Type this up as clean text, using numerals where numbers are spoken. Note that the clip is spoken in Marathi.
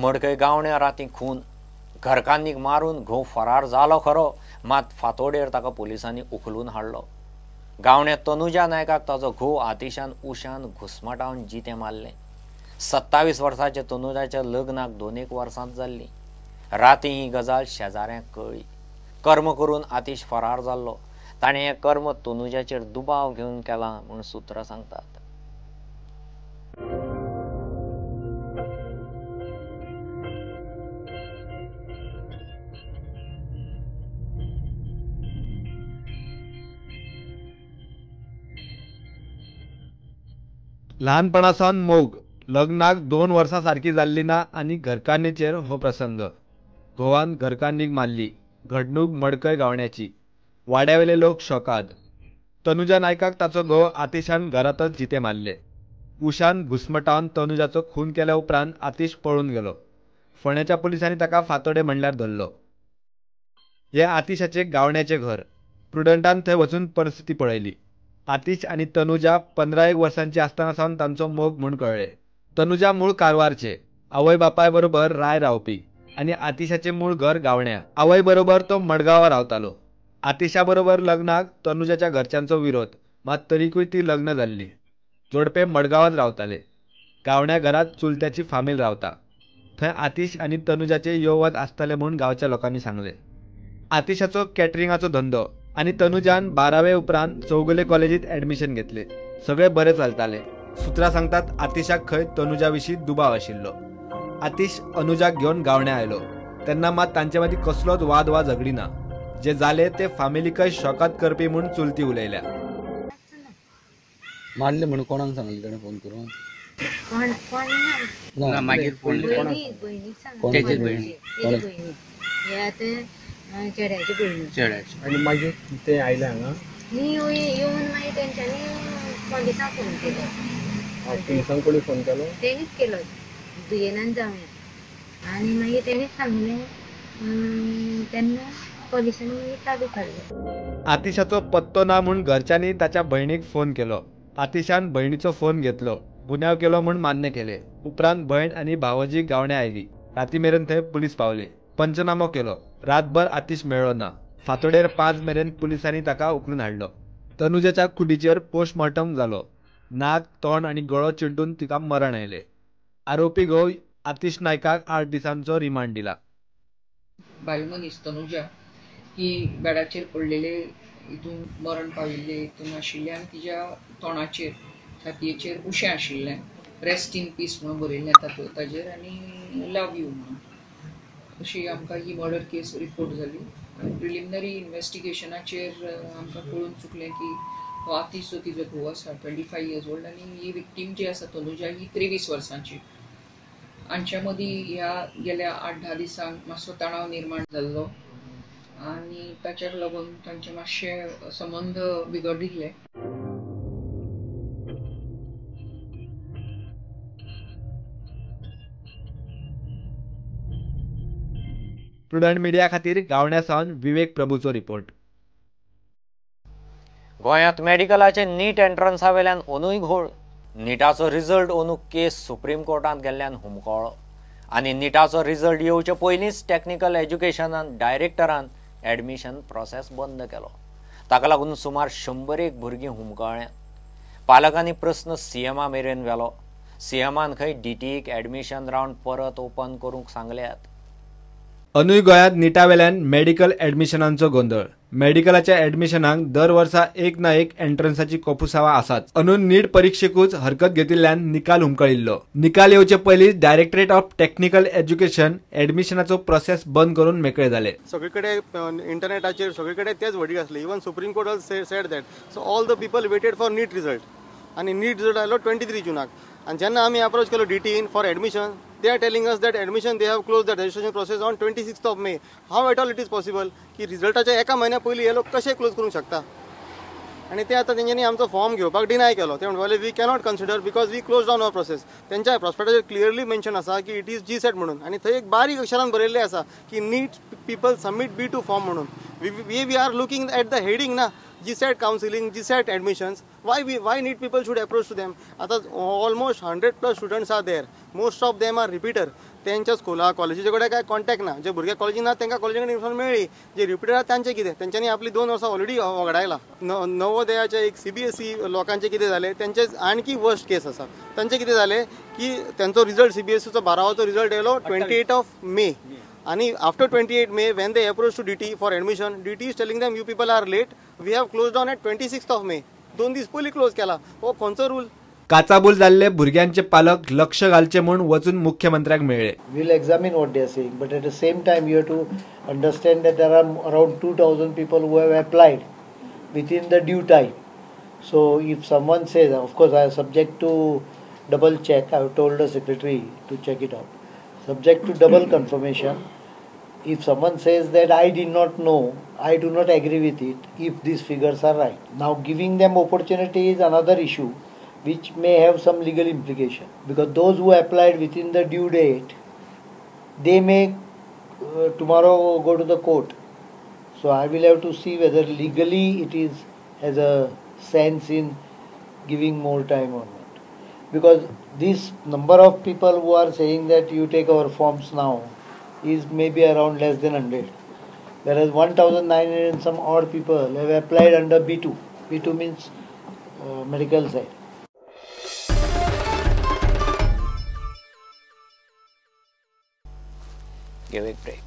मडकय गावण्या राती खून घरकान्नीक मारून घोव फरार जालो खरो, मात फातोडेर ताका पुलिसांनी उखलून हाडलो। गावण्या तनुजा नायकाक ताचो घोव आतिशान उशान घुस्मटावन जिते मारले। 27 वर्साच्या तनुजाच्या लग्नाक 2 वर्सांच जाल्ली। राती ही गजाल शेजाऱ्यांक कळ्ळी। कर्म करून आतिश फरार जाल्लो। ताणें हें कर्म तनुजाचेर दुबाव घेवन केलां म्हूण सुत्रां सांगतात। ल्हानपणासावन मोग लग्नाक 2 वर्सां सारकी जाल्ली ना आनी घरकान्नीचेर हो प्रसंग। घोवान घरकान्नीक मारली। घडणूक मडकय गावण्याची। वाड्यावेले लोक शॉकाद। तनुजा नायकाक ताचो घोव आतिशान घरातच जिते मारले। उशान घुस्मटावन तनुजाचो खून केल्या उपरांत आतिश पळून गेलो। फोंड्याच्या पुलिसांनी ताका फातोडे म्हणल्यार धरलो। हे आतिशाचे गावण्याचे घर। प्रुडंटान थंय वचून परिस्थिती पळयली। आतिश आनी तनुजा 15 वर्सांची आसतना सावन तांचो मोग म्हूण कळ्ळे। तनुजा मूळ कारवारचे, आवय बापाय बरोबर रावपी आनी आतिशाचे मूळ घर गावण्या। आवय बरोबर तो मडगांवां रावतालो। आतिशा बरोबर लग्नाक तनुजाच्या घरच्यांचो विरोध, मात तरीकूय ती लग्न जाल्ली। जोडपे मडगांवांत रावताले। गावण्या घरात चुलत्याची फामील रावता। थंय आतिश आनी तनुजाचे यो वच आसताले म्हूण गांवच्या लोकांनी सांगले। आतिशाचो कॅटरिंगाचो धंदो आनी तनुजान 12वे उपरांत चौगुले कॉलेजीत ऍडमिशन घेतले। सगळे बरे चलताले। सुत्रां सांगतात आतिशाक खंय तनुजा विशीं दुबाव आशिल्लो। आतिश अनुजाक घेवन गावण्या आयलो तेन्ना मात तांचे मदीं कसलोच वाद वा झगडी ना। जे जाले ते फामिलीकय शॉकात करपी म्हूण चुलती उलयल्या। मारले म्हणून कोणाक सांगले ताणें फोन करून? मागीर फोन चेड्याची भयणी आनी मागीर ते आयले हांगा येवन मागीर तेंच्यांनी पोलिसांक फोन केलो। पुलिसांक कोणी फोन केलो? तेणीच केलो दुयेनान जावया आनी मागीर तेणीच सांगलें तेन्ना पोलिसांनी मागीर ताब्यात हाडलो। आतिशाचो पत्तो ना म्हूण घरच्यांनी ताच्या भयणीक फोन केलो। आतिशान भयणीचो फोन घेतलो, गुन्यांव केलो म्हूण मान्य केले। उपरांत भयण आनी भावोजी गावण्या आयली। राती मेरेन थंय पुलीस पावले। पंचनामो केलो। रातभर आतिश मेळ्ळो ना। फातोडेर 5 मेरेन पुलिसांनी ताका उखलून हाडलो। तनुजाच्या कुडीचेर पोस्टमॉर्टम जालो। नाक, तोंड आनी गळो चिड्डून तिका मरण आयले। आरोपी घोव आतिश नायकाक 8 दिसांचो रिमांड दिला। बायल मनीस तनुजा ही बेडाचेर पडलेले हितून मरण पाविल्ले हितून आशिल्ले आनी तिच्या तोंडाचेर छातयेचेर उशें आशिल्लें। रेस्ट इन पीस म्हणून बरयल्लें ताचेर आनी लव यू म्हणून अशी आमकां ही मर्डर केस रिपोर्ट जाली। प्रिलिमिनरी इन्वेस्टिगेशनाचेर आमकां कळून चुकलें की हो आतिश जो तिजो घोव आसा 25 इयर्स ओल्ड आनी ही विक्टीम जी आसा तनुजा ही 23 वर्सांची। हांच्या मदीं ह्या गेल्या 8-10 दिसांक मातसो तणाव निर्माण जाल्लो आनी ताच्याक लागून तांचे मातशे संबंद बिगडिल्ले। प्रुडंट मिडिया खातीर गावण्या सावन विवेक प्रभूचो रिपोर्ट। गोंयांत मेडिकलाचे नीट एंट्रन्सा वेल्यान अंदूय घोळ। नीटाचो रिजल्ट अंदू केस सुप्रीम कोर्टांत गेल्ल्यान हुमकळ्ळो आनी नीटाचो रिजल्ट येवचे पयलींच टॅक्निकल एज्युकेशनान डायरेक्टरान एडमिशन प्रोसेस बंद केलो। ताका लागून सुमार 100 भुरगीं हुमकळ्ळ्यांत। पालकांनी प्रस्न सीएमा मेरेन व्हेलो। सीएमान खंय डीटीईक एडमिशन रावंड परत ओपन करूंक सांगल्यात। अंदूय गोंयांत नीटा वेल्यान मेडिकल एडमिशनांचो गोंधळ। मेडिकलाच्या एडमिशनाक दर वर्सा एक ना एक एंट्रन्साची कोपुसावां आसात। अंदू नीट परीक्षेकूच हरकत घेतिल्ल्यान निकाल हुमकळिल्लो। निकाल येवचे पयलींच डायरेक्टरेट ऑफ टेक्निकल एज्युकेशन एडमिशनाचो प्रोसेस बंद करून मेकळे जाले। सगळीकडे इंटरनेटाचेर सगळीकडे तेच वडीक आसली। Even supreme court also said that so all the people waited for NEET result आनी नीट रिजल्ट आयलो 23 जुनाक। आनी जेन्ना आमी अप्रोच केलो डीटीईन for admission they are telling us that admission they have closed the registration process on 26th of May. How at all it is possible की रिजल्टाच्या एका म्हयन्या पयलीं हे लोक कशे क्लोज करूंक शकता? आनी ते आतां तेंच्यांनी आमचो फॉर्म घेवपाक डिनाय केलो। ते म्हणटाले we cannot consider because we close down our process. तेंच्या प्रॉस्पेक्टाचेर क्लियरली मेन्शन आसा की इट इज GSET म्हणून आनी थंय एक बारीक अक्षरान बरयल्लें आसा की NEET people submit B2 form म्हणून। We are looking at the heading ना GSET counseling, GSET admissions. Why need people should approach to them? आता almost 100+ students are there. Most of them are repeater. तेंच्या स्कुला कॉलेजीचे कडेन काय कॉन्टॅक्ट ना. जे भुरगे कॉलेजीन ना तांकां कॉलेजी कडेन इन्फॉर्मेशन मेळ्ळी. जे रिपिटेड आहा तांचें कितें, तेंच्यांनी आपली 2 वर्सां ऑलरेडी वगडायला. नवोदयाचे एक CBSE लोकांचे कितें जालें, तेंचे आणखी वर्स्ट केस आसा. तांचें कितें जालें की तेंचो रिजल्ट CBSEचो 12वाचो रिजल्ट येयलो 28 मे. आणि after 28 May, when they approach to DT for admission, DT is telling them, you people are late. We have closed down at 26th May. 2 दीस पयलीं क्लोज केला. हो खंयचो रूल? काचाबूल जाल्ले भुरग्यांचे पालक लक्ष घालचे म्हूण वचून मुख्यमंत्र्याक मेळ्ळे. We'll examine what they are saying, but at the same time, you have to understand that there are around 2,000 people who have applied within the due time. So, if someone says, of course, I am subject to double check. I have told the secretary to check it out. Subject to double confirmation. If someone says that I did not know, I do not agree with it if these figures are right. Now, giving them opportunity is another issue which may have some legal implication, because those who applied within the due date, they may tomorrow go to the court. So I will have to see whether legally it is has a sense in giving more time or not, because this number of people who are saying that you take our forms now is maybe around less than 100, whereas 1,900 and some odd people have applied under B2. B2 means medical side. Give a break.